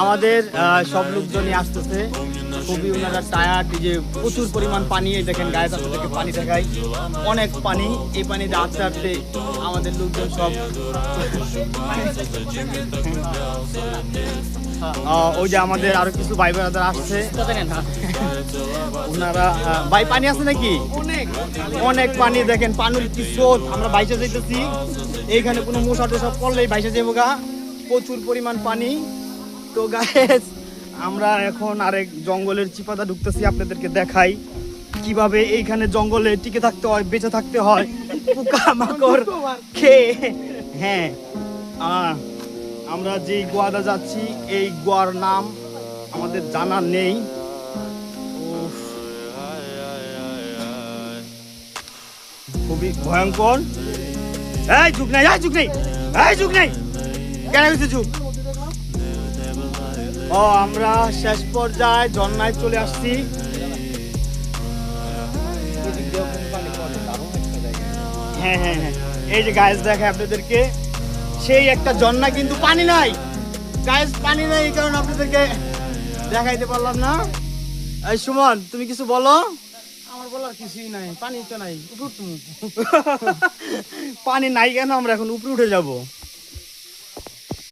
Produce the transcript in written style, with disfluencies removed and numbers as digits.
আমাদের সব লোকজনই আসতেছে, খুবই ওনারা টায়ার্ড, যে প্রচুর পরিমাণ পানি। এই দেখেন গায়ে আপনাদেরকে পানি দেখাই, অনেক পানি। এই পানিতে আস্তে আস্তে আমাদের লোকজন সব ওই যে আমাদের আরো কিছু ভাই ব্রাদার আসছে, ওনারা ভাই পানি আছে নাকি? অনেক পানি, দেখেন পানির কি স্রোত। আমরা বাইসে যাইতেছি, এইখানে কোনো মশা টশা পড়লেই বাইসে যাবো গা, প্রচুর পরিমাণ পানি। তো গাইস আমরা এখন আরেক জঙ্গলের চিপাতা ঢুকতেছি, আপনাদেরকে দেখাই কিভাবে এইখানে জঙ্গলে টিকে থাকতে হয়, বেঁচে থাকতে হয় পোকা মাকড় খেয়ে। হ্যাঁ, আমরা যেই গোয়াটা যাচ্ছি এই গোয়ার নাম আমাদের জানা নেই। খুবই ভয়ঙ্কর। এই যুগ নাই, এই যুগ নেই, এই যুগ নেই, কেন হয়েছে যুগ? ও আমরা শেষ পর্যায়ে ঝর্ণায় চলে আসছি। হ্যাঁ হ্যাঁ হ্যাঁ, এই যে গাইস দেখে আপনাদেরকে সেই একটা ঝর্ণা, কিন্তু পানি নাই গাইস, পানি নাই, এই কারণে আপনাদেরকে দেখাইতে পারলাম না। এই সুমন, তুমি কিছু বলো। আমার বলার কিছুই নাই, পানি তো নাই, পানি নাই কেন? আমরা এখন উপরে উঠে যাব।